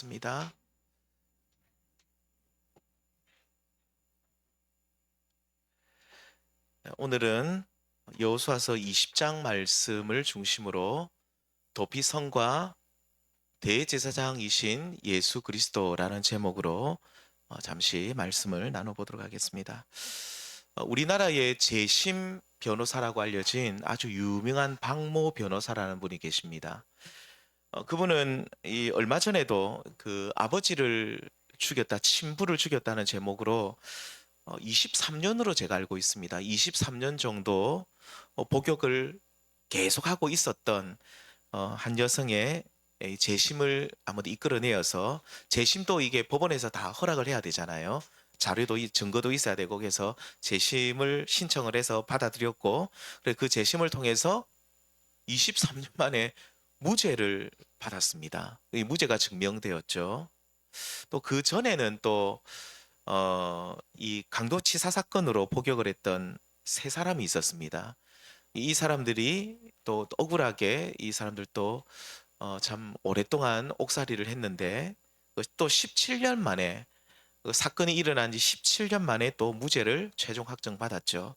하겠습니다. 오늘은 여호수아서 20장 말씀을 중심으로 도피성과 대제사장이신 예수 그리스도라는 제목으로 잠시 말씀을 나눠보도록 하겠습니다. 우리나라의 재심 변호사라고 알려진 아주 유명한 박모 변호사라는 분이 계십니다. 그분은 얼마 전에도 그 아버지를 죽였다, 친부를 죽였다는 제목으로 23년으로 제가 알고 있습니다. 23년 정도 복역을 계속하고 있었던 한 여성의 재심을 아무도 이끌어내어서, 재심도 이게 법원에서 다 허락을 해야 되잖아요. 자료도 증거도 있어야 되고, 그래서 재심을 신청을 해서 받아들였고, 그 재심을 통해서 23년 만에 무죄를 받았습니다. 이 무죄가 증명되었죠. 또 그 전에는 또 이 강도치사 사건으로 복역을 했던 세 사람이 있었습니다. 이 사람들이 또 억울하게, 이 사람들도 참 오랫동안 옥살이를 했는데 또 17년 만에, 그 사건이 일어난 지 17년 만에 또 무죄를 최종 확정받았죠.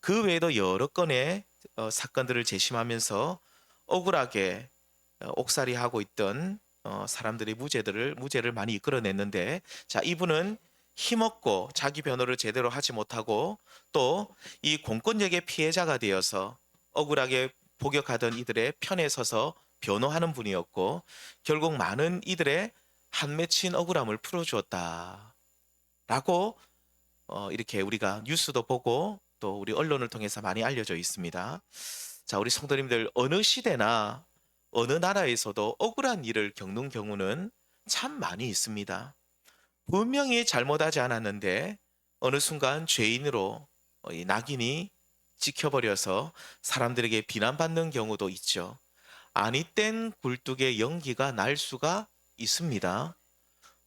그 외에도 여러 건의 사건들을 재심하면서 억울하게 옥살이하고 있던 사람들의 무죄를 많이 이끌어냈는데, 자, 이분은 힘없고 자기 변호를 제대로 하지 못하고 또 이 공권력의 피해자가 되어서 억울하게 복역하던 이들의 편에 서서 변호하는 분이었고, 결국 많은 이들의 한 맺힌 억울함을 풀어주었다라고 이렇게 우리가 뉴스도 보고 또 우리 언론을 통해서 많이 알려져 있습니다. 자, 우리 성도님들, 어느 시대나 어느 나라에서도 억울한 일을 겪는 경우는 참 많이 있습니다. 분명히 잘못하지 않았는데 어느 순간 죄인으로 이 낙인이 찍혀버려서 사람들에게 비난받는 경우도 있죠. 아니 땐 굴뚝에 연기가 날 수가 있습니다.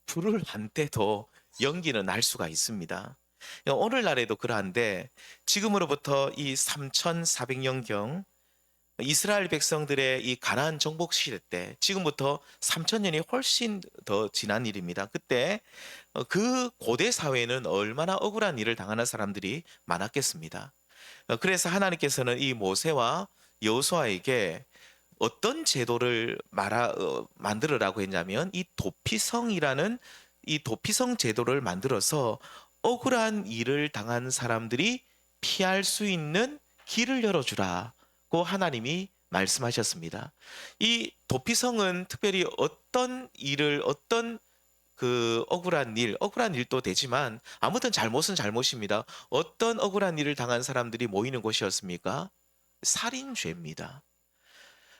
불을 안 떼도 연기는 날 수가 있습니다. 오늘날에도 그러한데, 지금으로부터 이 3400년경 이스라엘 백성들의 이 가나안 정복 시대 때, 지금부터 3000년이 훨씬 더 지난 일입니다. 그때 그 고대 사회는 얼마나 억울한 일을 당하는 사람들이 많았겠습니다. 그래서 하나님께서는 이 모세와 여호수아에게 어떤 제도를 만들으라고 했냐면, 이 도피성 제도를 만들어서 억울한 일을 당한 사람들이 피할 수 있는 길을 열어주라고 하나님이 말씀하셨습니다. 이 도피성은 특별히 어떤 그 억울한 일도 되지만, 아무튼 잘못은 잘못입니다. 어떤 억울한 일을 당한 사람들이 모이는 곳이었습니까? 살인죄입니다.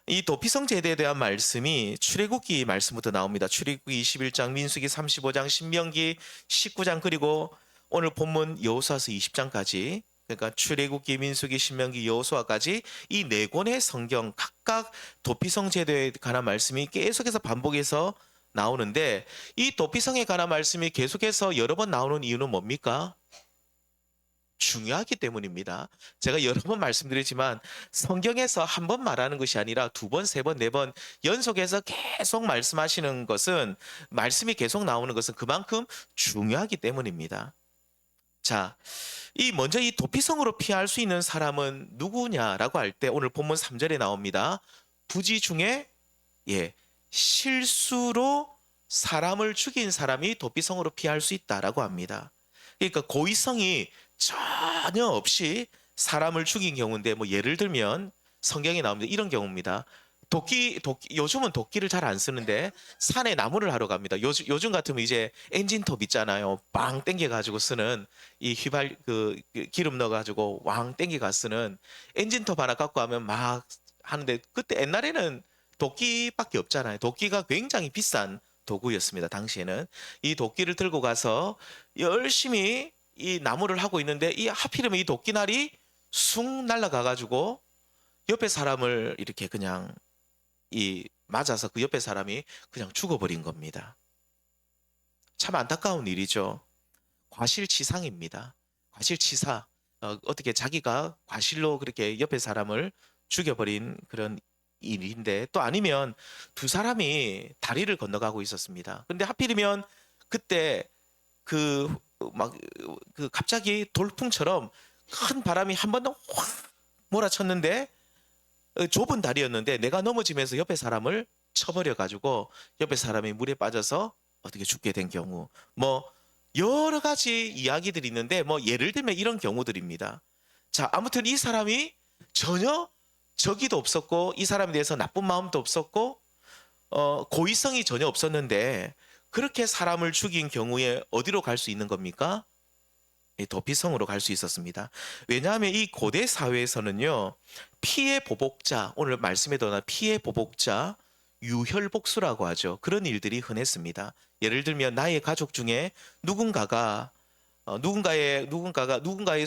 이 도피성 제도에 대한 말씀이 출애굽기 말씀부터 나옵니다. 출애굽기 21장, 민수기 35장, 신명기 19장, 그리고 오늘 본문 여호수아서 20장까지, 그러니까 출애굽기, 민수기, 신명기, 여호수아까지 이 네 권의 성경 각각 도피성 제도에 관한 말씀이 계속해서 반복해서 나오는데, 이 도피성에 관한 말씀이 계속해서 여러 번 나오는 이유는 뭡니까? 중요하기 때문입니다. 제가 여러 번 말씀드리지만 성경에서 한 번 말하는 것이 아니라 두 번, 세 번, 네 번 연속해서 계속 말씀하시는 것은, 말씀이 계속 나오는 것은 그만큼 중요하기 때문입니다. 자, 먼저 이 도피성으로 피할 수 있는 사람은 누구냐라고 할 때 오늘 본문 3절에 나옵니다. 부지 중에 실수로 사람을 죽인 사람이 도피성으로 피할 수 있다라고 합니다. 그러니까 고의성이 전혀 없이 사람을 죽인 경우인데, 뭐 예를 들면 성경에 나옵니다. 이런 경우입니다. 요즘은 도끼를 잘 안 쓰는데 산에 나무를 하러 갑니다. 요즘 같으면 이제 엔진톱 있잖아요. 빵 땡겨가지고 쓰는, 이 기름 넣어가지고 왕 땡겨가 쓰는 엔진톱 하나 갖고 하면 막 하는데, 그때 옛날에는 도끼밖에 없잖아요. 도끼가 굉장히 비싼 도구였습니다. 당시에는 이 도끼를 들고 가서 열심히 이 나무를 하고 있는데, 하필이면 이 도끼날이 숭 날아가 가지고 옆에 사람을 이렇게 그냥 맞아서 그 옆에 사람이 그냥 죽어버린 겁니다. 참 안타까운 일이죠. 과실치상입니다. 과실치사. 어떻게 자기가 과실로 그렇게 옆에 사람을 죽여버린 그런 일인데 또 아니면 두 사람이 다리를 건너가고 있었습니다. 근데 하필이면 그때 그 막 그 갑자기 돌풍처럼 큰 바람이 한 번 더 확 몰아쳤는데 좁은 다리였는데 내가 넘어지면서 옆에 사람을 쳐버려 가지고 옆에 사람이 물에 빠져서 어떻게 죽게 된 경우 뭐 여러 가지 이야기들이 있는데 뭐 예를 들면 이런 경우들입니다. 자, 아무튼 이 사람이 전혀 적의도 없었고 이 사람에 대해서 나쁜 마음도 없었고 고의성이 전혀 없었는데 그렇게 사람을 죽인 경우에 어디로 갈 수 있는 겁니까? 도피성으로 갈 수 있었습니다. 왜냐하면 이 고대 사회에서는요, 피해 보복자, 오늘 말씀에도 나 피해 보복자, 유혈복수라고 하죠. 그런 일들이 흔했습니다. 예를 들면 나의 가족 중에 누군가가 누군가의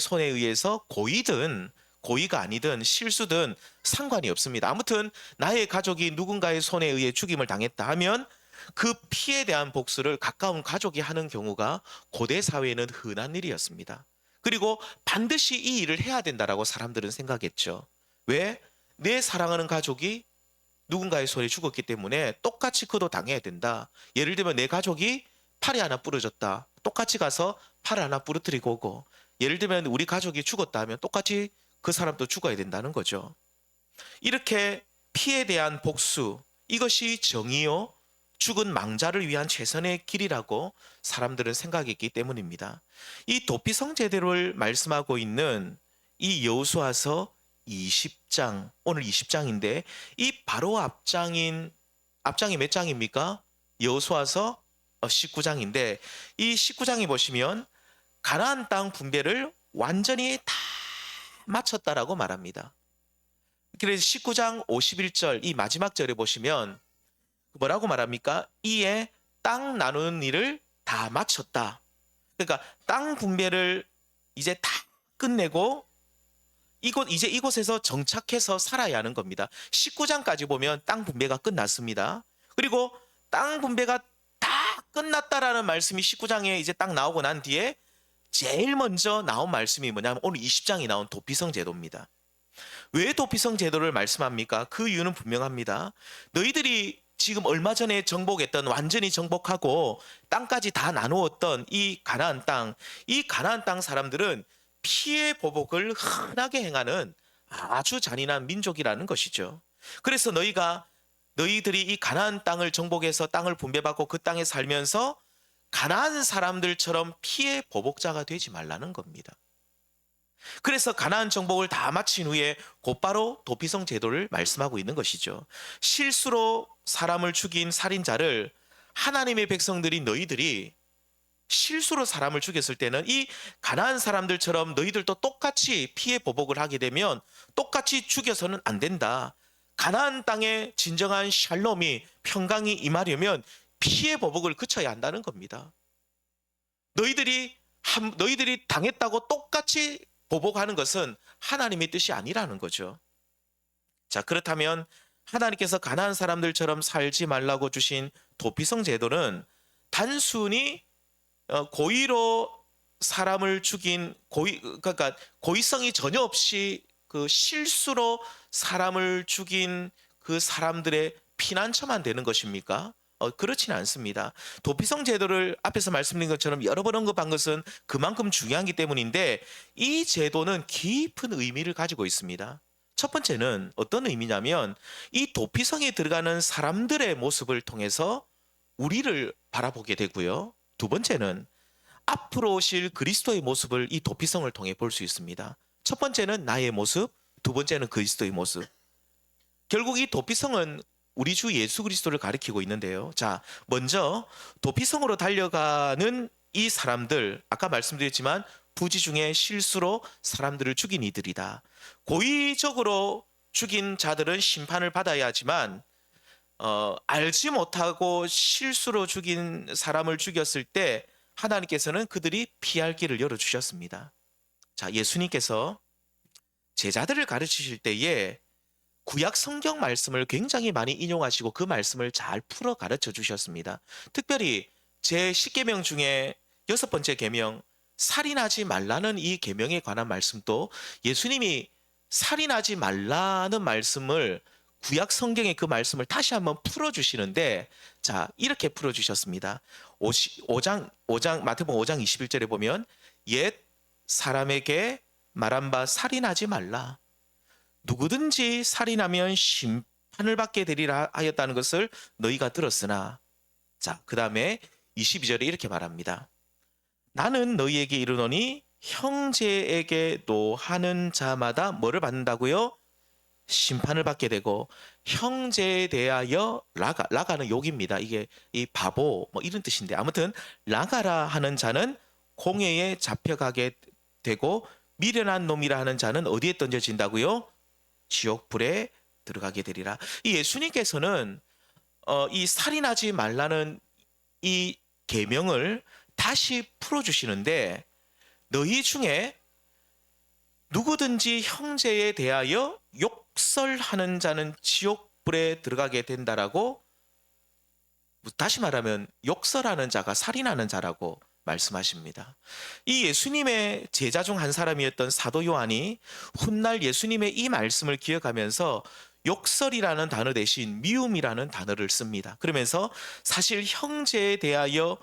손에 의해서 고의든 고의가 아니든 실수든 상관이 없습니다. 아무튼 나의 가족이 누군가의 손에 의해 죽임을 당했다 하면 그 피에 대한 복수를 가까운 가족이 하는 경우가 고대 사회에는 흔한 일이었습니다. 그리고 반드시 이 일을 해야 된다라고 사람들은 생각했죠. 왜? 내 사랑하는 가족이 누군가의 손에 죽었기 때문에 똑같이 그도 당해야 된다. 예를 들면 내 가족이 팔이 하나 부러졌다. 똑같이 가서 팔을 하나 부러뜨리고 오고, 예를 들면 우리 가족이 죽었다 하면 똑같이 그 사람도 죽어야 된다는 거죠. 이렇게 피에 대한 복수, 이것이 정의요, 죽은 망자를 위한 최선의 길이라고 사람들은 생각했기 때문입니다. 이 도피성 제도를 말씀하고 있는 이 여호수아서 20장, 오늘 20장인데 이 바로 앞장이 몇 장입니까? 여호수아서 19장인데 이 19장에 보시면 가나안 땅 분배를 완전히 다 마쳤다라고 말합니다. 그래서 19장 51절 이 마지막 절에 보시면 뭐라고 말합니까? 이에 땅 나누는 일을 다 마쳤다. 그러니까 땅 분배를 이제 다 끝내고 이제 이곳에서 정착해서 살아야 하는 겁니다. 19장까지 보면 땅 분배가 끝났습니다. 그리고 땅 분배가 다 끝났다라는 말씀이 19장에 이제 딱 나오고 난 뒤에 제일 먼저 나온 말씀이 뭐냐면 오늘 20장이 나온 도피성 제도입니다. 왜 도피성 제도를 말씀합니까? 그 이유는 분명합니다. 너희들이 지금 얼마 전에 정복했던, 완전히 정복하고 땅까지 다 나누었던 이 가나안 땅 사람들은 피해 보복을 흔하게 행하는 아주 잔인한 민족이라는 것이죠. 그래서 너희들이 이 가나안 땅을 정복해서 땅을 분배받고 그 땅에 살면서 가나안 사람들처럼 피해 보복자가 되지 말라는 겁니다. 그래서 가나안 정복을 다 마친 후에 곧바로 도피성 제도를 말씀하고 있는 것이죠. 실수로 사람을 죽인 살인자를 하나님의 백성들이 너희들이 실수로 사람을 죽였을 때는 이 가나안 사람들처럼 너희들도 똑같이 피해 보복을 하게 되면 똑같이 죽여서는 안 된다. 가나안 땅에 진정한 샬롬이 평강이 임하려면 피해 보복을 그쳐야 한다는 겁니다. 너희들이 당했다고 똑같이 보복하는 것은 하나님의 뜻이 아니라는 거죠. 자, 그렇다면 하나님께서 가나안 사람들처럼 살지 말라고 주신 도피성 제도는 단순히 고의로 사람을 죽인 그러니까 고의성이 전혀 없이 그 실수로 사람을 죽인 그 사람들의 피난처만 되는 것입니까? 그렇지는 않습니다. 도피성 제도를 앞에서 말씀드린 것처럼 여러 번 언급한 것은 그만큼 중요하기 때문인데 이 제도는 깊은 의미를 가지고 있습니다. 첫 번째는 어떤 의미냐면 이 도피성에 들어가는 사람들의 모습을 통해서 우리를 바라보게 되고요. 두 번째는 앞으로 오실 그리스도의 모습을 이 도피성을 통해 볼 수 있습니다. 첫 번째는 나의 모습, 두 번째는 그리스도의 모습. 결국 이 도피성은 우리 주 예수 그리스도를 가리키고 있는데요. 자, 먼저 도피성으로 달려가는 이 사람들, 아까 말씀드렸지만 부지 중에 실수로 사람들을 죽인 이들이다. 고의적으로 죽인 자들은 심판을 받아야 하지만 알지 못하고 실수로 죽인 사람을 죽였을 때 하나님께서는 그들이 피할 길을 열어주셨습니다. 자, 예수님께서 제자들을 가르치실 때에 구약 성경 말씀을 굉장히 많이 인용하시고 그 말씀을 잘 풀어 가르쳐 주셨습니다. 특별히 제 10계명 중에 6번째 계명, 살인하지 말라는 이 계명에 관한 말씀도 예수님이 살인하지 말라는 말씀을 구약 성경의 그 말씀을 다시 한번 풀어주시는데, 자, 이렇게 풀어주셨습니다. 5장, 마태복음 5장 21절에 보면, 옛 사람에게 말한 바 살인하지 말라. 누구든지 살인하면 심판을 받게 되리라 하였다는 것을 너희가 들었으나, 자, 그 다음에 22절에 이렇게 말합니다. 나는 너희에게 이르노니 형제에게 노하는 자마다 뭐를 받는다고요? 심판을 받게 되고, 형제에 대하여 라가는 욕입니다. 이게 이 바보 뭐 이런 뜻인데, 아무튼 라가라 하는 자는 공회에 잡혀가게 되고, 미련한 놈이라 하는 자는 어디에 던져진다고요? 지옥불에 들어가게 되리라. 이 예수님께서는 이 살인하지 말라는 이 계명을 다시 풀어주시는데, 너희 중에 누구든지 형제에 대하여 욕설하는 자는 지옥불에 들어가게 된다라고, 다시 말하면 욕설하는 자가 살인하는 자라고 말씀하십니다. 이 예수님의 제자 중 한 사람이었던 사도 요한이 훗날 예수님의 이 말씀을 기억하면서 욕설이라는 단어 대신 미움이라는 단어를 씁니다. 그러면서 사실 형제에 대하여,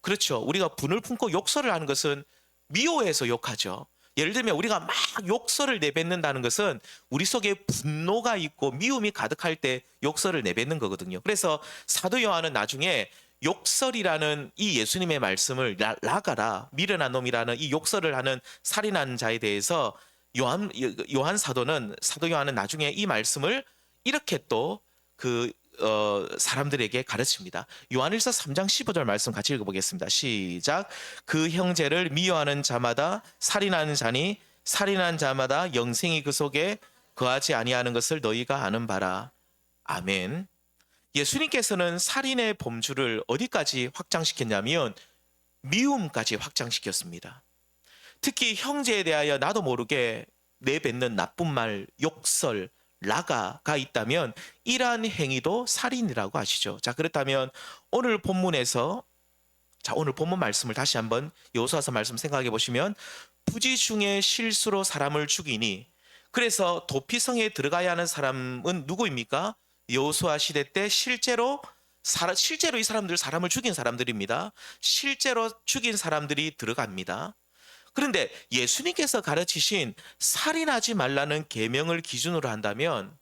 그렇죠, 우리가 분을 품고 욕설을 하는 것은 미워해서 욕하죠. 예를 들면 우리가 막 욕설을 내뱉는다는 것은 우리 속에 분노가 있고 미움이 가득할 때 욕설을 내뱉는 거거든요. 그래서 사도 요한은 나중에 욕설이라는 이 예수님의 말씀을 라가라, 미련한 놈이라는 이 욕설을 하는 살인하는 자에 대해서 사도 요한은 나중에 이 말씀을 이렇게 또 사람들에게 가르칩니다. 요한일서 3장 15절 말씀 같이 읽어보겠습니다. 시작. 그 형제를 미워하는 자마다 살인하는 자니 살인한 자마다 영생이 그 속에 거하지 아니하는 것을 너희가 아는 바라. 아멘. 예수님께서는 살인의 범주를 어디까지 확장시켰냐면 미움까지 확장시켰습니다. 특히 형제에 대하여 나도 모르게 내뱉는 나쁜 말, 욕설, 라가가 있다면 이러한 행위도 살인이라고 하시죠. 자, 그렇다면 오늘 본문에서, 오늘 본문 말씀을 다시 한번 여호수아서 말씀 생각해 보시면, 부지 중에 실수로 사람을 죽이니, 그래서 도피성에 들어가야 하는 사람은 누구입니까? 여호수아 시대 때 실제로 이 사람들 사람을 죽인 사람들입니다. 실제로 죽인 사람들이 들어갑니다. 그런데 예수님께서 가르치신 살인하지 말라는 계명을 기준으로 한다면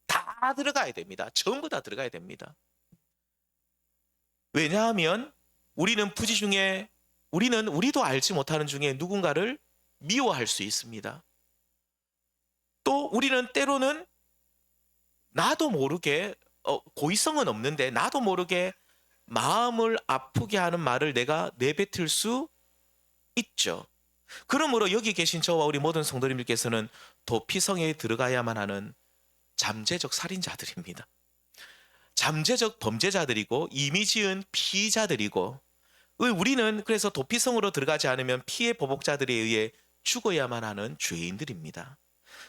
다 들어가야 됩니다. 전부 다 들어가야 됩니다. 왜냐하면 우리는 부지 중에, 우리도 알지 못하는 중에 누군가를 미워할 수 있습니다. 또 우리는 때로는 나도 모르게, 고의성은 없는데 나도 모르게 마음을 아프게 하는 말을 내가 내뱉을 수 있죠. 그러므로 여기 계신 저와 우리 모든 성도님들께서는 도피성에 들어가야만 하는 잠재적 살인자들입니다. 잠재적 범죄자들이고 이미 지은 피의자들이고, 우리는 그래서 도피성으로 들어가지 않으면 피해 보복자들에 의해 죽어야만 하는 죄인들입니다.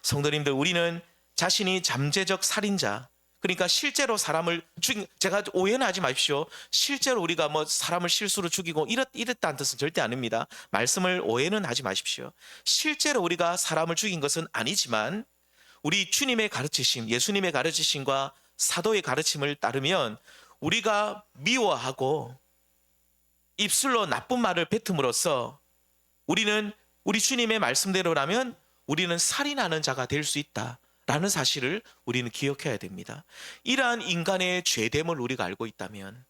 성도님들, 우리는 자신이 잠재적 살인자, 그러니까 실제로 사람을 죽인, 제가 오해는 하지 마십시오. 실제로 우리가 뭐 사람을 실수로 죽이고 이랬다는 뜻은 절대 아닙니다. 말씀을 오해는 하지 마십시오. 실제로 우리가 사람을 죽인 것은 아니지만 우리 주님의 가르치심, 예수님의 가르치심과 사도의 가르침을 따르면 우리가 미워하고 입술로 나쁜 말을 뱉음으로써 우리 주님의 말씀대로라면 우리는 살인하는 자가 될 수 있다라는 사실을 우리는 기억해야 됩니다. 이러한 인간의 죄됨을 우리가 알고 있다면,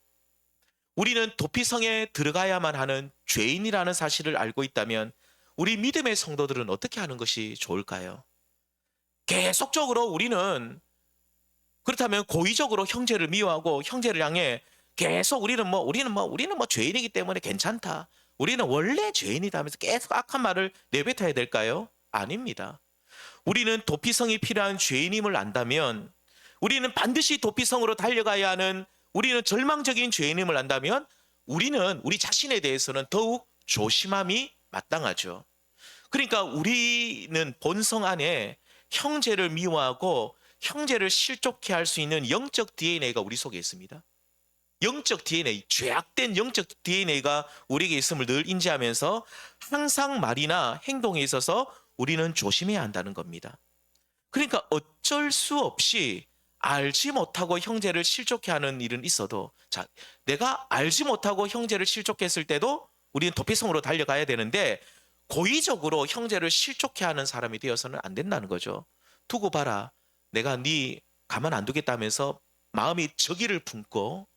우리는 도피성에 들어가야만 하는 죄인이라는 사실을 알고 있다면, 우리 믿음의 성도들은 어떻게 하는 것이 좋을까요? 계속적으로 우리는, 그렇다면 고의적으로 형제를 미워하고 형제를 향해 계속 우리는 죄인이기 때문에 괜찮다, 우리는 원래 죄인이다 하면서 계속 악한 말을 내뱉어야 될까요? 아닙니다. 우리는 도피성이 필요한 죄인임을 안다면, 우리는 반드시 도피성으로 달려가야 하는, 우리는 절망적인 죄인임을 안다면 우리 자신에 대해서는 더욱 조심함이 마땅하죠. 그러니까 우리는 본성 안에 형제를 미워하고 형제를 실족해 할 수 있는 영적 DNA가 우리 속에 있습니다. 영적 DNA, 죄악된 영적 DNA가 우리에게 있음을 늘 인지하면서 항상 말이나 행동에 있어서 우리는 조심해야 한다는 겁니다. 그러니까 어쩔 수 없이 알지 못하고 형제를 실족해 하는 일은 있어도, 자, 내가 알지 못하고 형제를 실족했을 때도 우리는 도피성으로 달려가야 되는데, 고의적으로 형제를 실족해 하는 사람이 되어서는 안 된다는 거죠. 두고 봐라. 내가 네 가만 안 두겠다면서 마음이 적의를 품고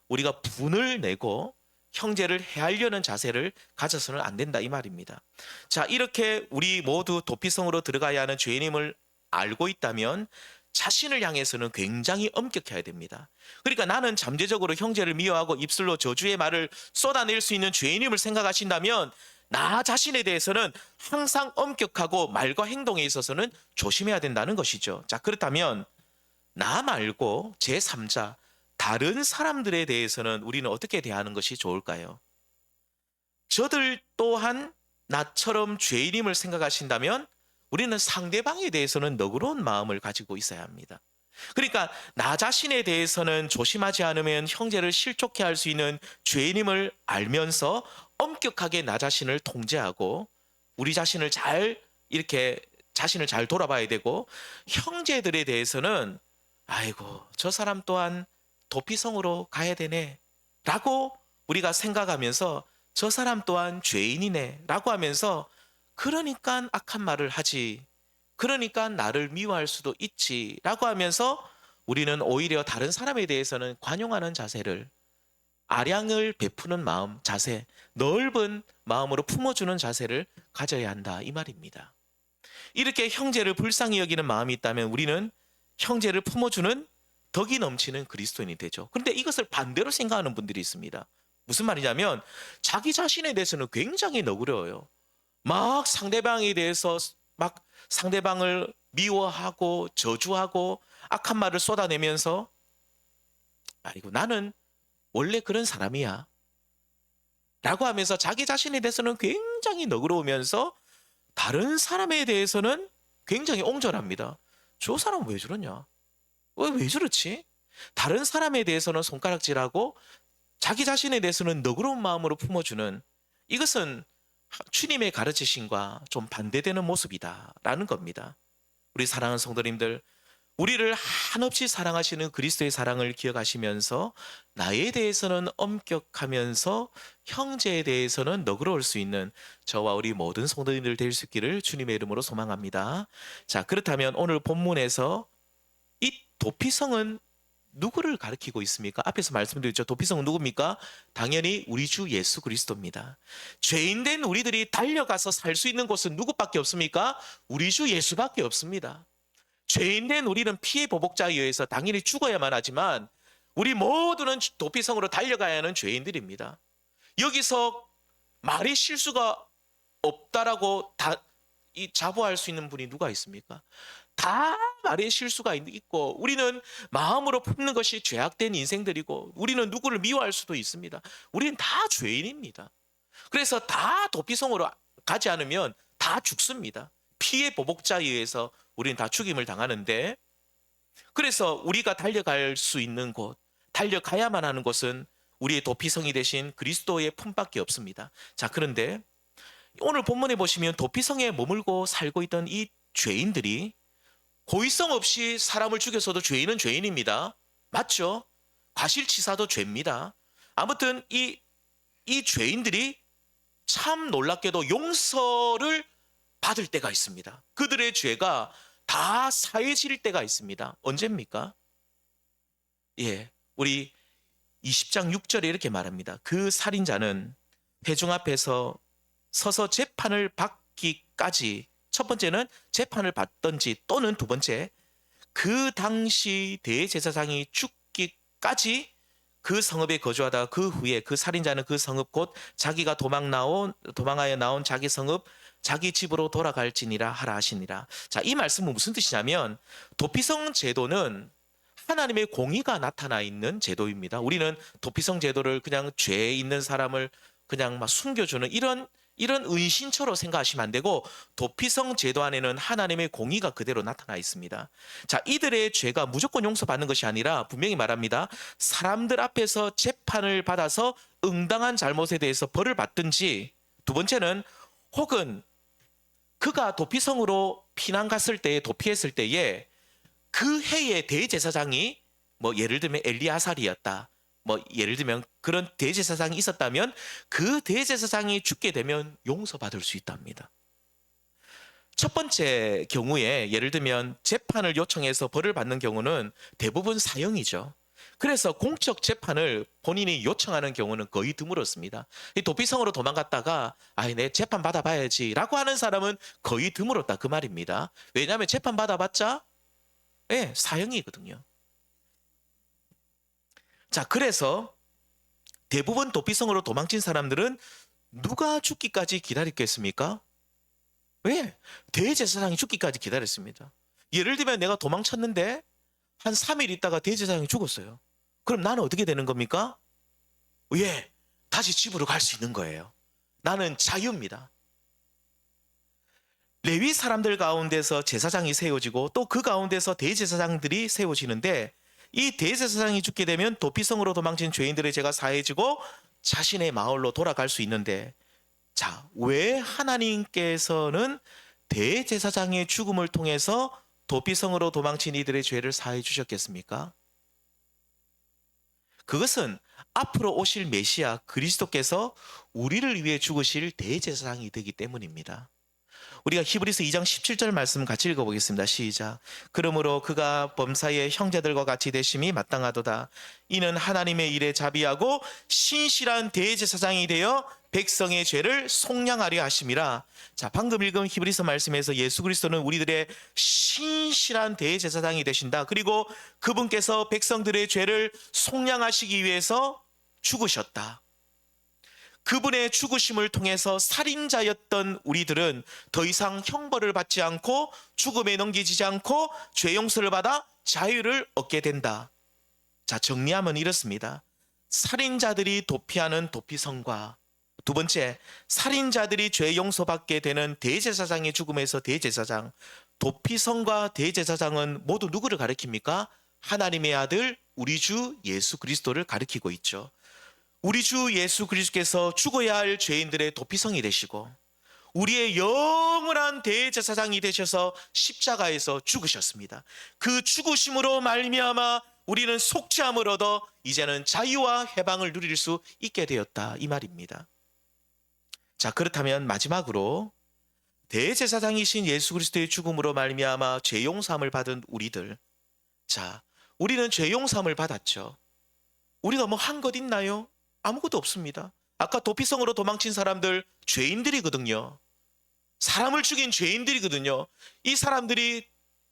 우리가 분을 내고 형제를 해하려는 자세를 가져서는 안 된다, 이 말입니다. 자, 이렇게 우리 모두 도피성으로 들어가야 하는 죄인임을 알고 있다면 자신을 향해서는 굉장히 엄격해야 됩니다. 그러니까 나는 잠재적으로 형제를 미워하고 입술로 저주의 말을 쏟아낼 수 있는 죄인임을 생각하신다면 나 자신에 대해서는 항상 엄격하고 말과 행동에 있어서는 조심해야 된다는 것이죠. 자, 그렇다면 나 말고 제3자, 다른 사람들에 대해서는 우리는 어떻게 대하는 것이 좋을까요? 저들 또한 나처럼 죄인임을 생각하신다면 우리는 상대방에 대해서는 너그러운 마음을 가지고 있어야 합니다. 그러니까 나 자신에 대해서는 조심하지 않으면 형제를 실족해 할 수 있는 죄인임을 알면서 엄격하게 나 자신을 통제하고 우리 자신을 잘 이렇게 자신을 잘 돌아봐야 되고, 형제들에 대해서는 아이고 저 사람 또한 도피성으로 가야 되네 라고 우리가 생각하면서 저 사람 또한 죄인이네 라고 하면서, 그러니까 악한 말을 하지, 그러니까 나를 미워할 수도 있지 라고 하면서 우리는 오히려 다른 사람에 대해서는 관용하는 자세를, 아량을 베푸는 마음, 자세, 넓은 마음으로 품어주는 자세를 가져야 한다, 이 말입니다. 이렇게 형제를 불쌍히 여기는 마음이 있다면 우리는 형제를 품어주는 덕이 넘치는 그리스도인이 되죠. 그런데 이것을 반대로 생각하는 분들이 있습니다. 무슨 말이냐면 자기 자신에 대해서는 굉장히 너그러워요. 막 상대방에 대해서 막 상대방을 미워하고 저주하고 악한 말을 쏟아내면서 아이고 나는 원래 그런 사람이야 라고 하면서 자기 자신에 대해서는 굉장히 너그러우면서 다른 사람에 대해서는 굉장히 옹졸합니다. 저 사람은 왜 저러냐? 왜 저렇지? 다른 사람에 대해서는 손가락질하고 자기 자신에 대해서는 너그러운 마음으로 품어주는, 이것은 주님의 가르치심과 좀 반대되는 모습이다라는 겁니다. 우리 사랑하는 성도님들, 우리를 한없이 사랑하시는 그리스도의 사랑을 기억하시면서 나에 대해서는 엄격하면서 형제에 대해서는 너그러울 수 있는 저와 우리 모든 성도님들 될 수 있기를 주님의 이름으로 소망합니다. 자, 그렇다면 오늘 본문에서 이 도피성은 누구를 가리키고 있습니까? 앞에서 말씀드렸죠. 도피성은 누굽니까? 당연히 우리 주 예수 그리스도입니다. 죄인된 우리들이 달려가서 살 수 있는 곳은 누구밖에 없습니까? 우리 주 예수밖에 없습니다. 죄인된 우리는 피의 보복자에 의해서 당연히 죽어야만 하지만 우리 모두는 도피성으로 달려가야 하는 죄인들입니다. 여기서 말이 실수가 없다라고 자부할 수 있는 분이 누가 있습니까? 다 말에 실수가 있고 우리는 마음으로 품는 것이 죄악된 인생들이고 우리는 누구를 미워할 수도 있습니다. 우리는 다 죄인입니다. 그래서 다 도피성으로 가지 않으면 다 죽습니다. 피의 보복자에 의해서 우리는 다 죽임을 당하는데, 그래서 우리가 달려갈 수 있는 곳, 달려가야만 하는 곳은 우리의 도피성이 되신 그리스도의 품밖에 없습니다. 자, 그런데 오늘 본문에 보시면 도피성에 머물고 살고 있던 이 죄인들이 고의성 없이 사람을 죽여서도 죄인은 죄인입니다. 맞죠? 과실치사도 죄입니다. 아무튼 이 죄인들이 참 놀랍게도 용서를 받을 때가 있습니다. 그들의 죄가 다 사해질 때가 있습니다. 언제입니까? 예, 우리 20장 6절에 이렇게 말합니다. 그 살인자는 회중 앞에서 서서 재판을 받기까지, 첫 번째는 재판을 받던지 또는 두 번째 그 당시 대제사장이 죽기까지 그 성읍에 거주하다가 그 후에 그 살인자는 그 성읍 곧 자기가 도망하여 나온 자기 성읍 자기 집으로 돌아갈지니라 하라 하시니라. 자, 이 말씀은 무슨 뜻이냐면 도피성 제도는 하나님의 공의가 나타나 있는 제도입니다. 우리는 도피성 제도를 그냥 죄 있는 사람을 그냥 막 숨겨주는 이런 은신처로 생각하시면 안 되고, 도피성 제도 안에는 하나님의 공의가 그대로 나타나 있습니다. 자, 이들의 죄가 무조건 용서받는 것이 아니라 분명히 말합니다. 사람들 앞에서 재판을 받아서 응당한 잘못에 대해서 벌을 받든지, 두 번째는 혹은 그가 도피성으로 피난 갔을 때에 도피했을 때에 그 해의 대제사장이 뭐 예를 들면 엘리아살이었다. 뭐 예를 들면 그런 대제사장이 있었다면 그 대제사장이 죽게 되면 용서받을 수 있답니다. 첫 번째 경우에 예를 들면 재판을 요청해서 벌을 받는 경우는 대부분 사형이죠. 그래서 공적 재판을 본인이 요청하는 경우는 거의 드물었습니다. 이 도피성으로 도망갔다가 내 재판 받아봐야지 라고 하는 사람은 거의 드물었다 그 말입니다. 왜냐하면 재판 받아봤자 사형이거든요. 자, 그래서 대부분 도피성으로 도망친 사람들은 누가 죽기까지 기다렸겠습니까? 왜? 대제사장이 죽기까지 기다렸습니다. 예를 들면 내가 도망쳤는데 한 3일 있다가 대제사장이 죽었어요. 그럼 나는 어떻게 되는 겁니까? 다시 집으로 갈 수 있는 거예요. 나는 자유입니다. 레위 사람들 가운데서 제사장이 세워지고 또 그 가운데서 대제사장들이 세워지는데 이 대제사장이 죽게 되면 도피성으로 도망친 죄인들의 죄가 사해지고 자신의 마을로 돌아갈 수 있는데, 자, 왜 하나님께서는 대제사장의 죽음을 통해서 도피성으로 도망친 이들의 죄를 사해 주셨겠습니까? 그것은 앞으로 오실 메시아 그리스도께서 우리를 위해 죽으실 대제사장이 되기 때문입니다. 우리가 히브리서 2장 17절 말씀 같이 읽어보겠습니다. 시작. 그러므로 그가 범사의 형제들과 같이 되심이 마땅하도다. 이는 하나님의 일에 자비하고 신실한 대제사장이 되어 백성의 죄를 속량하려 하심이라. 자, 방금 읽은 히브리서 말씀에서 예수 그리스도는 우리들의 신실한 대제사장이 되신다. 그리고 그분께서 백성들의 죄를 속량하시기 위해서 죽으셨다. 그분의 죽으심을 통해서 살인자였던 우리들은 더 이상 형벌을 받지 않고 죽음에 넘기지지 않고 죄 용서를 받아 자유를 얻게 된다. 자, 정리하면 이렇습니다. 살인자들이 도피하는 도피성과 두 번째, 살인자들이 죄 용서받게 되는 대제사장의 죽음에서 대제사장, 도피성과 대제사장은 모두 누구를 가리킵니까? 하나님의 아들 우리 주 예수 그리스도를 가리키고 있죠. 우리 주 예수 그리스도께서 죽어야 할 죄인들의 도피성이 되시고 우리의 영원한 대제사장이 되셔서 십자가에서 죽으셨습니다. 그 죽으심으로 말미암아 우리는 속죄함을 얻어 이제는 자유와 해방을 누릴 수 있게 되었다, 이 말입니다. 자, 그렇다면 마지막으로 대제사장이신 예수 그리스도의 죽음으로 말미암아 죄 용서함을 받은 우리들, 자, 우리는 죄 용서함을 받았죠. 우리가 뭐 한 것 있나요? 아무것도 없습니다. 아까 도피성으로 도망친 사람들 죄인들이거든요. 사람을 죽인 죄인들이거든요. 이 사람들이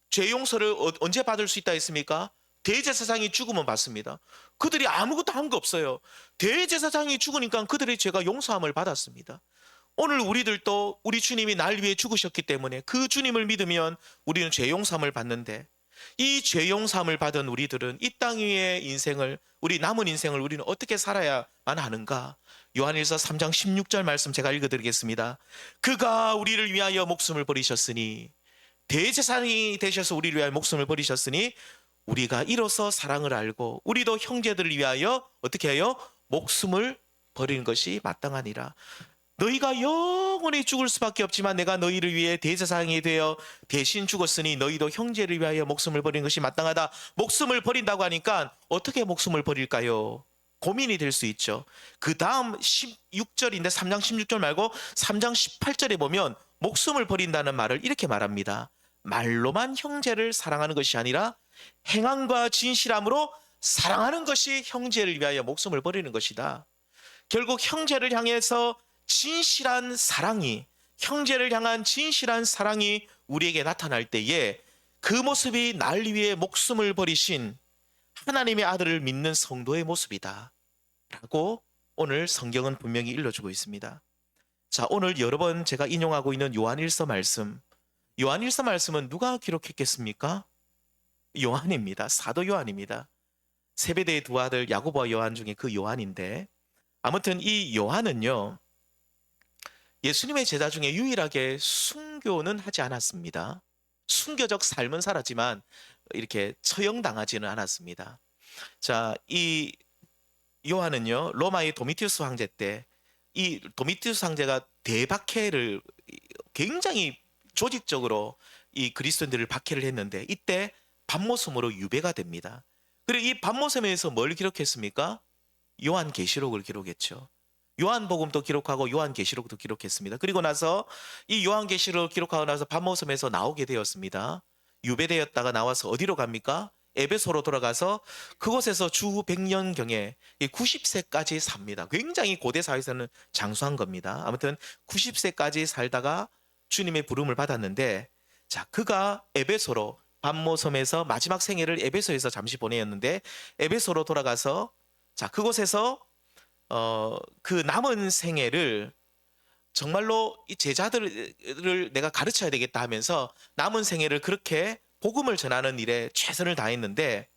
죄 용서를 언제 받을 수 있다 했습니까? 대제사장이 죽으면 받습니다. 그들이 아무것도 한 거 없어요. 대제사장이 죽으니까 그들의 죄가 용서함을 받았습니다. 오늘 우리들도 우리 주님이 날 위해 죽으셨기 때문에 그 주님을 믿으면 우리는 죄 용서함을 받는데, 이 죄 용서함을 받은 우리들은 이 땅 위의 인생을, 우리 남은 인생을 우리는 어떻게 살아야만 하는가? 요한일서 3장 16절 말씀 제가 읽어드리겠습니다. 그가 우리를 위하여 목숨을 버리셨으니, 대제사장이 되셔서 우리를 위하여 목숨을 버리셨으니 우리가 이로써 사랑을 알고 우리도 형제들을 위하여 어떻게 해요? 목숨을 버리는 것이 마땅하니라. 너희가 영원히 죽을 수밖에 없지만 내가 너희를 위해 대제사장이 되어 대신 죽었으니 너희도 형제를 위하여 목숨을 버리는 것이 마땅하다. 목숨을 버린다고 하니까 어떻게 목숨을 버릴까요? 고민이 될 수 있죠. 그 다음 16절인데 3장 16절 말고 3장 18절에 보면 목숨을 버린다는 말을 이렇게 말합니다. 말로만 형제를 사랑하는 것이 아니라 행함과 진실함으로 사랑하는 것이 형제를 위하여 목숨을 버리는 것이다. 결국 형제를 향해서 진실한 사랑이, 형제를 향한 진실한 사랑이 우리에게 나타날 때에 그 모습이 날 위해 목숨을 버리신 하나님의 아들을 믿는 성도의 모습이다 라고 오늘 성경은 분명히 일러주고 있습니다. 자, 오늘 여러 번 제가 인용하고 있는 요한일서 말씀, 요한일서 말씀은 누가 기록했겠습니까? 요한입니다. 사도 요한입니다. 세베대의 두 아들 야고보와 요한 중에 그 요한인데, 아무튼 이 요한은요, 예수님의 제자 중에 유일하게 순교는 하지 않았습니다. 순교적 삶은 살았지만 이렇게 처형당하지는 않았습니다. 자, 이 요한은요, 로마의 도미티우스 황제 때 이 도미티우스 황제가 대박해를 굉장히 조직적으로 이 그리스도인들을 박해를 했는데 이때 밤모섬으로 유배가 됩니다. 그리고 이 밤모섬에서 뭘 기록했습니까? 요한계시록을 기록했죠. 요한복음도 기록하고 요한계시록도 기록했습니다. 그리고 나서 이 요한계시록을 기록하고 나서 밤모섬에서 나오게 되었습니다. 유배되었다가 나와서 어디로 갑니까? 에베소로 돌아가서 그곳에서 주 100년경에 90세까지 삽니다. 굉장히 고대 사회에서는 장수한 겁니다. 아무튼 90세까지 살다가 주님의 부름을 받았는데, 자, 그가 에베소로 밤모섬에서 마지막 생애를 에베소에서 잠시 보내었는데 에베소로 돌아가서, 자, 그곳에서 그 남은 생애를 정말로 이 제자들을 내가 가르쳐야 되겠다 하면서 남은 생애를 그렇게 복음을 전하는 일에 최선을 다했는데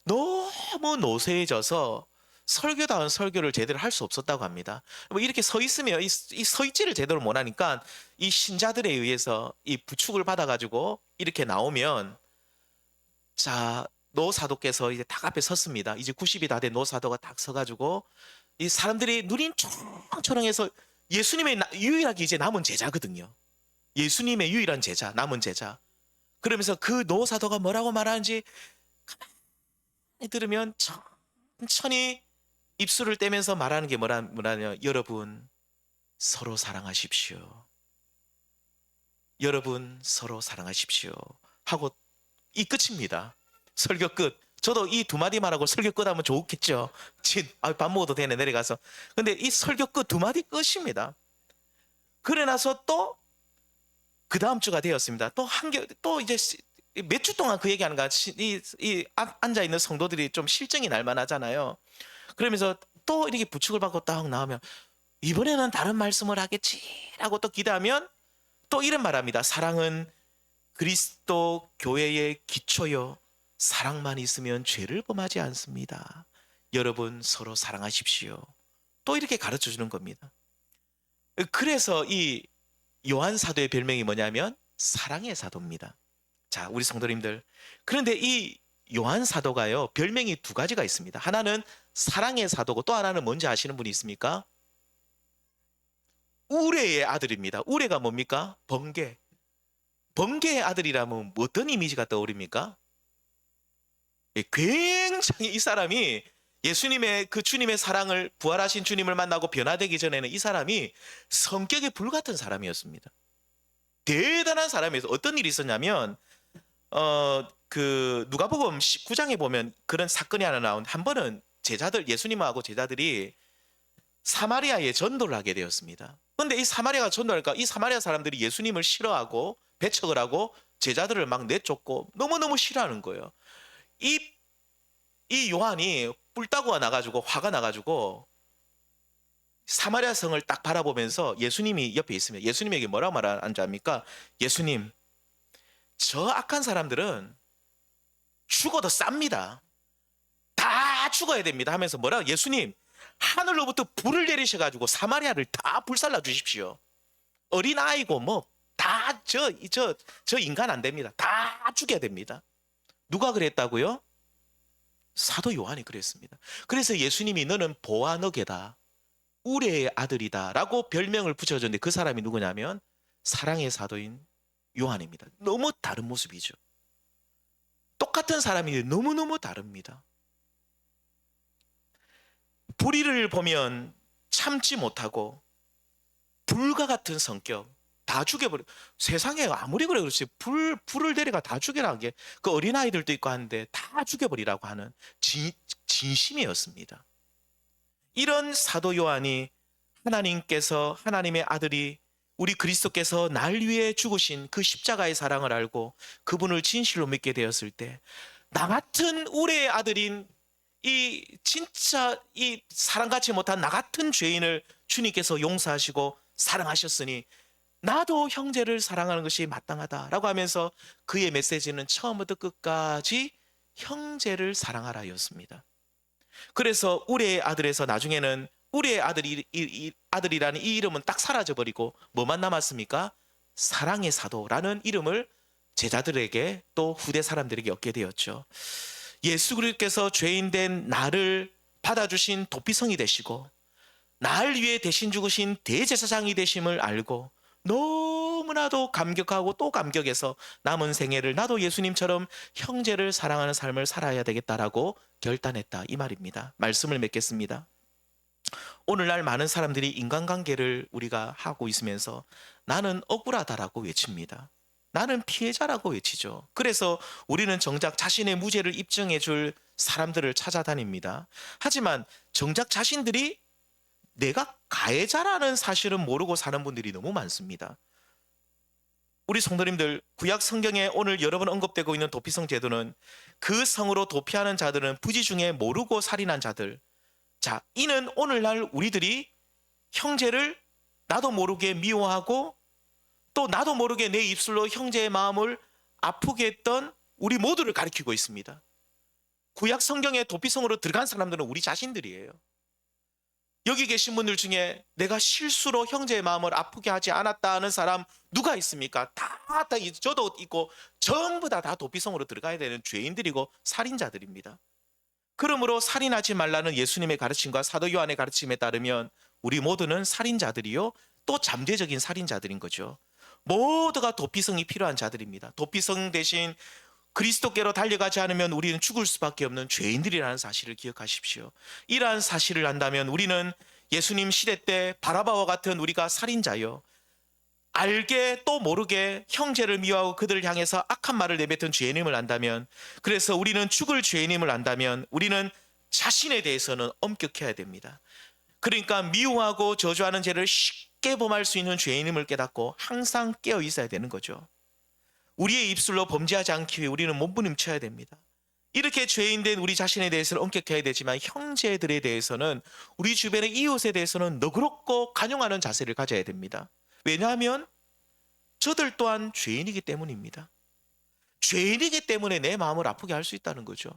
너무 노쇠해져서 설교다운 설교를 제대로 할 수 없었다고 합니다. 뭐 이렇게 서 있으면 이 서 있지를 제대로 못하니까 이 신자들에 의해서 이 부축을 받아가지고 이렇게 나오면, 자, 노 사도께서 이제 탁 앞에 섰습니다. 이제 90이 다 된 노 사도가 딱 서가지고 이 사람들이 눈이 초롱초롱해서 예수님의 유일하게 이제 남은 제자거든요. 예수님의 유일한 제자, 남은 제자. 그러면서 그 노 사도가 뭐라고 말하는지 가만히 들으면 천천히 입술을 떼면서 말하는 게 뭐라냐? 여러분 서로 사랑하십시오. 여러분 서로 사랑하십시오. 하고 이 끝입니다. 설교 끝. 저도 이 두 마디 말하고 설교 끝 하면 좋겠죠. 밥 먹어도 되네, 내려가서. 근데 이 설교 끝 두 마디 끝입니다. 그래 나서 또 그 다음 주가 되었습니다. 또 이제 몇 주 동안 그 얘기하는 거야. 앉아 있는 성도들이 좀 실증이 날 만하잖아요. 그러면서 또 이렇게 부축을 받고 딱 나오면 이번에는 다른 말씀을 하겠지라고 또 기대하면 또 이런 말합니다. 사랑은 그리스도 교회의 기초요. 사랑만 있으면 죄를 범하지 않습니다. 여러분 서로 사랑하십시오. 또 이렇게 가르쳐 주는 겁니다. 그래서 이 요한 사도의 별명이 뭐냐면 사랑의 사도입니다. 자, 우리 성도님들. 그런데 이 요한 사도가요, 별명이 두 가지가 있습니다. 하나는 사랑의 사도고 또 하나는 뭔지 아시는 분이 있습니까? 우레의 아들입니다. 우레가 뭡니까? 번개. 번개의 아들이라면 어떤 이미지가 떠오릅니까? 굉장히 이 사람이 예수님의 그 주님의 사랑을, 부활하신 주님을 만나고 변화되기 전에는 이 사람이 성격이 불같은 사람이었습니다. 대단한 사람이어서 어떤 일이 있었냐면 그 누가복음 19장에 보면 그런 사건이 하나 나오는데, 한 번은 예수님하고 제자들이 사마리아에 전도를 하게 되었습니다. 그런데 이 사마리아가 전도하니까 이 사마리아 사람들이 예수님을 싫어하고 배척을 하고 제자들을 막 내쫓고 너무너무 싫어하는 거예요. 이 요한이 뿔따구가 나가지고 화가 나가지고 사마리아 성을 딱 바라보면서 예수님이 옆에 있으면 예수님에게 뭐라고 말하는지 압니까? 예수님, 저 악한 사람들은 죽어도 쌉니다. 다 죽어야 됩니다 하면서 뭐라고, 예수님, 하늘로부터 불을 내리셔가지고 사마리아를 다 불살라 주십시오. 어린아이고 뭐 다 저 인간 안 됩니다. 다 죽여야 됩니다. 누가 그랬다고요? 사도 요한이 그랬습니다. 그래서 예수님이 너는 보아너게다, 우레의 아들이다 라고 별명을 붙여줬는데 그 사람이 누구냐면 사랑의 사도인 요한입니다. 너무 다른 모습이죠. 똑같은 사람인데 너무너무 다릅니다. 불의를 보면 참지 못하고 불과 같은 성격, 다 죽여버려. 세상에 아무리 그래 그렇지 불을 데려가 다 죽여라 하게 그 어린아이들도 있고 하는데 다 죽여버리라고 하는 진심이었습니다. 이런 사도 요한이 하나님의 아들이 우리 그리스도께서 날 위해 죽으신 그 십자가의 사랑을 알고 그분을 진실로 믿게 되었을 때, 나 같은 우레의 아들인 진짜 이 사랑받지 못한 나 같은 죄인을 주님께서 용서하시고 사랑하셨으니 나도 형제를 사랑하는 것이 마땅하다라고 하면서 그의 메시지는 처음부터 끝까지 형제를 사랑하라였습니다. 그래서 우레의 아들에서 나중에는 우레의 아들이라는 이 이름은 딱 사라져버리고 뭐만 남았습니까? 사랑의 사도라는 이름을 제자들에게 또 후대 사람들에게 얻게 되었죠. 예수 그리스도께서 죄인된 나를 받아주신 도피성이 되시고 날 위해 대신 죽으신 대제사장이 되심을 알고 너무나도 감격하고 또 감격해서 남은 생애를 나도 예수님처럼 형제를 사랑하는 삶을 살아야 되겠다라고 결단했다, 이 말입니다. 말씀을 맺겠습니다. 오늘날 많은 사람들이 인간관계를 우리가 하고 있으면서 나는 억울하다라고 외칩니다. 나는 피해자라고 외치죠. 그래서 우리는 정작 자신의 무죄를 입증해 줄 사람들을 찾아다닙니다. 하지만 정작 자신들이 내가 가해자라는 사실은 모르고 사는 분들이 너무 많습니다. 우리 성도님들, 구약 성경에 오늘 여러 번 언급되고 있는 도피성 제도는 그 성으로 도피하는 자들은 부지 중에 모르고 살인한 자들. 자, 이는 오늘날 우리들이 형제를 나도 모르게 미워하고 또 나도 모르게 내 입술로 형제의 마음을 아프게 했던 우리 모두를 가리키고 있습니다. 구약 성경에 도피성으로 들어간 사람들은 우리 자신들이에요. 여기 계신 분들 중에 내가 실수로 형제의 마음을 아프게 하지 않았다 하는 사람 누가 있습니까? 다 저도 있고 전부 다 도피성으로 들어가야 되는 죄인들이고 살인자들입니다. 그러므로 살인하지 말라는 예수님의 가르침과 사도 요한의 가르침에 따르면 우리 모두는 살인자들이요, 또 잠재적인 살인자들인 거죠. 모두가 도피성이 필요한 자들입니다. 도피성 대신 그리스도께로 달려가지 않으면 우리는 죽을 수밖에 없는 죄인들이라는 사실을 기억하십시오. 이러한 사실을 안다면 우리는 예수님 시대 때 바라바와 같은 우리가 살인자요, 알게 또 모르게 형제를 미워하고 그들을 향해서 악한 말을 내뱉은 죄인임을 안다면, 그래서 우리는 죽을 죄인임을 안다면 우리는 자신에 대해서는 엄격해야 됩니다. 그러니까 미워하고 저주하는 죄를 쉽게 범할 수 있는 죄인임을 깨닫고 항상 깨어 있어야 되는 거죠. 우리의 입술로 범죄하지 않기 위해 우리는 몸부림쳐야 됩니다. 이렇게 죄인된 우리 자신에 대해서는 엄격해야 되지만 형제들에 대해서는, 우리 주변의 이웃에 대해서는 너그럽고 관용하는 자세를 가져야 됩니다. 왜냐하면 저들 또한 죄인이기 때문입니다. 죄인이기 때문에 내 마음을 아프게 할 수 있다는 거죠.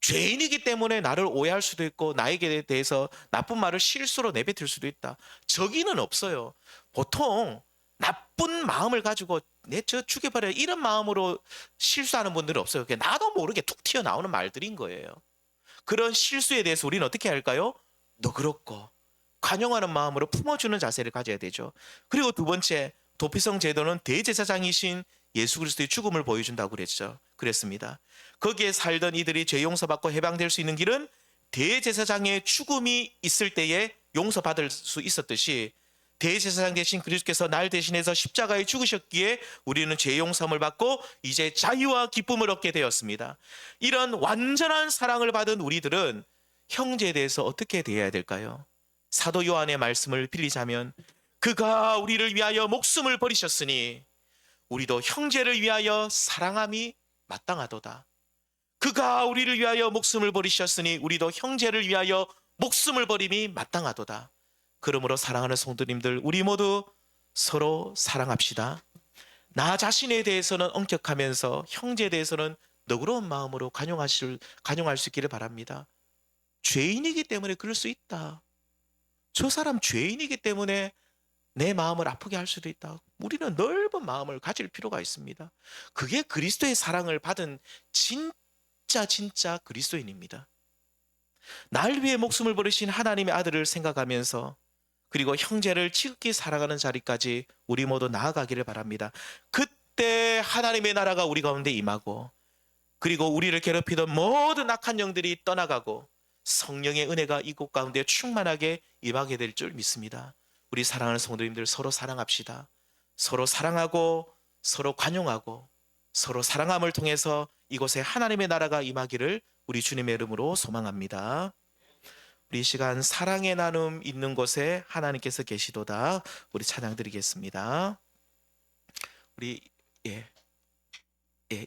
죄인이기 때문에 나를 오해할 수도 있고 나에게 대해서 나쁜 말을 실수로 내뱉을 수도 있다. 저기는 없어요. 보통 나쁜 마음을 가지고 저 죽여버려 이런 마음으로 실수하는 분들은 없어요. 나도 모르게 툭 튀어나오는 말들인 거예요. 그런 실수에 대해서 우리는 어떻게 할까요? 너그럽고 관용하는 마음으로 품어주는 자세를 가져야 되죠. 그리고 두 번째, 도피성 제도는 대제사장이신 예수 그리스도의 죽음을 보여준다고 그랬습니다. 거기에 살던 이들이 죄 용서받고 해방될 수 있는 길은 대제사장의 죽음이 있을 때에 용서받을 수 있었듯이, 대제사장 대신 그리스도께서 날 대신해서 십자가에 죽으셨기에 우리는 죄 용서함을 받고 이제 자유와 기쁨을 얻게 되었습니다. 이런 완전한 사랑을 받은 우리들은 형제에 대해서 어떻게 대해야 될까요? 사도 요한의 말씀을 빌리자면, 그가 우리를 위하여 목숨을 버리셨으니 우리도 형제를 위하여 사랑함이 마땅하도다. 그가 우리를 위하여 목숨을 버리셨으니 우리도 형제를 위하여 목숨을 버림이 마땅하도다. 그러므로 사랑하는 성도님들, 우리 모두 서로 사랑합시다. 나 자신에 대해서는 엄격하면서 형제에 대해서는 너그러운 마음으로 관용할 수 있기를 바랍니다. 죄인이기 때문에 그럴 수 있다. 저 사람 죄인이기 때문에 내 마음을 아프게 할 수도 있다. 우리는 넓은 마음을 가질 필요가 있습니다. 그게 그리스도의 사랑을 받은 진짜 그리스도인입니다. 날 위해 목숨을 버리신 하나님의 아들을 생각하면서, 그리고 형제를 지극히 사랑하는 자리까지 우리 모두 나아가기를 바랍니다. 그때 하나님의 나라가 우리 가운데 임하고, 그리고 우리를 괴롭히던 모든 악한 영들이 떠나가고 성령의 은혜가 이곳 가운데 충만하게 임하게 될 줄 믿습니다. 우리 사랑하는 성도님들, 서로 사랑합시다. 서로 사랑하고 서로 관용하고 서로 사랑함을 통해서 이곳에 하나님의 나라가 임하기를 우리 주님의 이름으로 소망합니다. 우리 이 시간 사랑의 나눔 있는 곳에 하나님께서 계시도다. 우리 찬양 드리겠습니다. 우리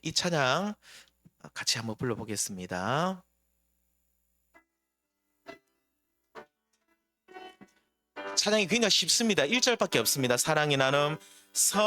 이 찬양 같이 한번 불러보겠습니다. 찬양이 굉장히 쉽습니다. 1절밖에 없습니다. 사랑의 나눔